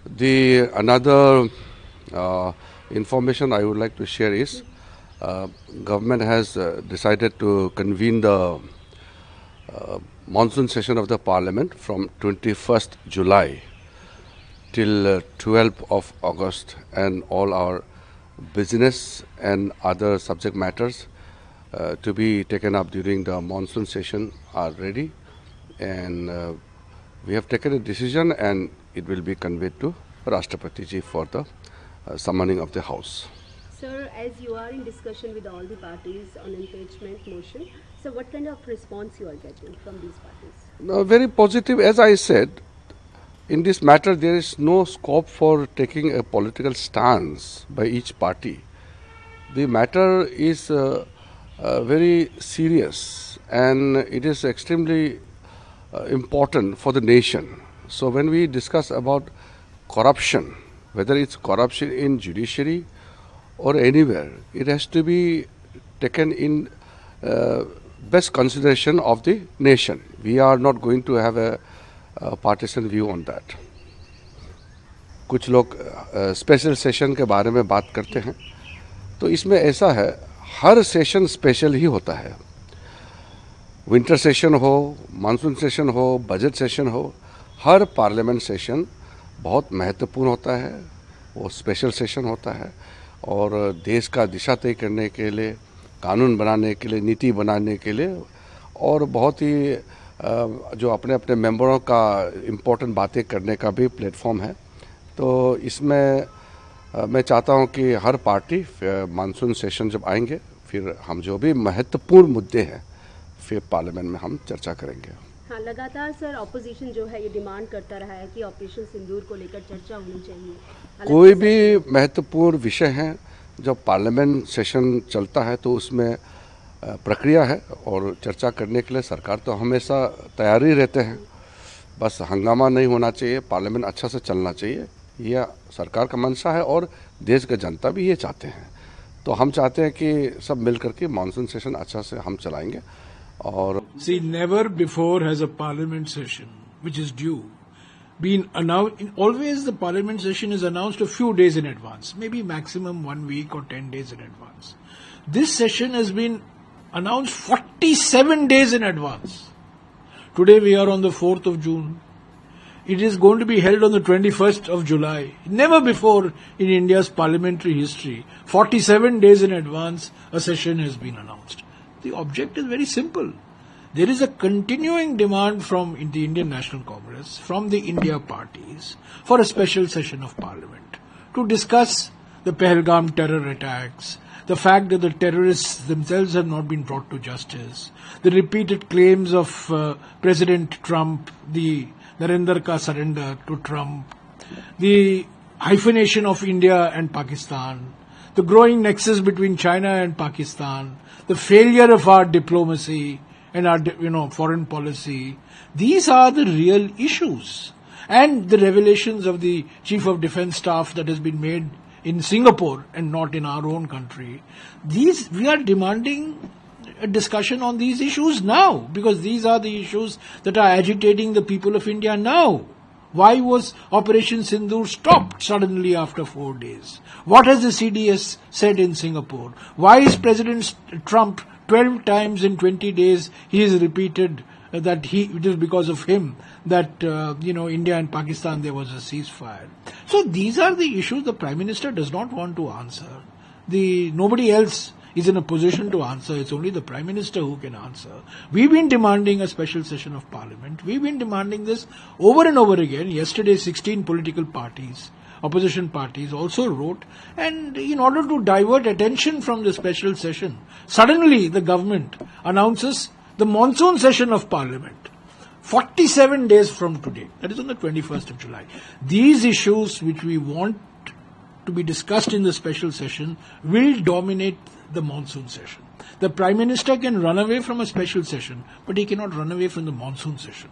The another information I would like to share is government has decided to convene the monsoon session of the parliament from 21st July till 12th of August, and all our business and other subject matters to be taken up during the monsoon session are ready, and we have taken a decision and it will be conveyed to Rashtrapati Ji for the summoning of the House. Sir, as you are in discussion with all the parties on impeachment motion, so what kind of response you are getting from these parties? No, very positive. As I said, in this matter there is no scope for taking a political stance by each party. The matter is very serious and it is extremely important for the nation. So when we discuss about corruption, whether it's corruption in judiciary or anywhere, it has to be taken in best consideration of the nation. We are not going to have a partisan view on that. कुछ लोग special session के बारे में बात करते हैं, तो इसमें ऐसा है, हर सेशन स्पेशल ही होता है. विंटर सेशन हो, मानसून सेशन हो, बजट सेशन हो, हर पार्लियामेंट सेशन बहुत महत्वपूर्ण होता है. वो स्पेशल सेशन होता है और देश का दिशा तय करने के लिए, कानून बनाने के लिए, नीति बनाने के लिए, और बहुत ही जो अपने अपने मेंबरों का इम्पोर्टेंट बातें करने का भी प्लेटफॉर्म है. तो इसमें मैं चाहता हूं कि हर पार्टी मानसून सेशन जब आएंगे, फिर हम जो भी महत्वपूर्ण मुद्दे हैं फिर पार्लियामेंट में हम चर्चा करेंगे. हाँ, लगातार सर ऑपोजिशन जो है ये डिमांड करता रहा है कि ऑपरेशन सिंदूर को लेकर चर्चा होनी चाहिए. कोई भी महत्वपूर्ण विषय है, जब पार्लियामेंट सेशन चलता है तो उसमें प्रक्रिया है और चर्चा करने के लिए सरकार तो हमेशा तैयार ही रहते हैं. बस हंगामा नहीं होना चाहिए, पार्लियामेंट अच्छा से चलना चाहिए, यह सरकार का मंशा है और देश का जनता भी ये चाहते हैं. तो हम चाहते हैं कि सब मिलकर के मानसून सेशन अच्छा से हम चलाएंगे. और See, never before has a parliament session, which is due, been announced. Always the parliament session is announced a few days in advance, maybe maximum 1 week or 10 days in advance. This session has been announced 47 days in advance. Today we are on the 4th of June. It is going to be held on the 21st of July. Never before in India's parliamentary history, 47 days in advance, a session has been announced. The object is very simple. There is a continuing demand from the Indian National Congress, from the India parties, for a special session of parliament to discuss the Pahalgam terror attacks, the fact that the terrorists themselves have not been brought to justice, the repeated claims of President Trump, the Narendra ka surrender to Trump, the hyphenation of India and Pakistan, the growing nexus between China and Pakistan, the failure of our diplomacy and our foreign policy. These are the real issues. And the revelations of the Chief of Defence Staff that has been made in Singapore and not in our own country. We are demanding a discussion on these issues now, because these are the issues that are agitating the people of India now. Why was Operation Sindoor stopped suddenly after 4 days? What has the CDS said in Singapore? Why is President Trump 12 times in 20 days he has repeated that it is because of him that India and Pakistan there was a ceasefire? So these are the issues the Prime Minister does not want to answer. Nobody else is in a position to answer. It's only the Prime Minister who can answer. We've been demanding a special session of Parliament. We've been demanding this over and over again. Yesterday 16 political parties, opposition parties also wrote, and in order to divert attention from the special session, suddenly the government announces the monsoon session of Parliament 47 days from today. That is on the 21st of July. These issues which we want to be discussed in the special session will dominate the monsoon session. The Prime Minister can run away from a special session, but he cannot run away from the monsoon session.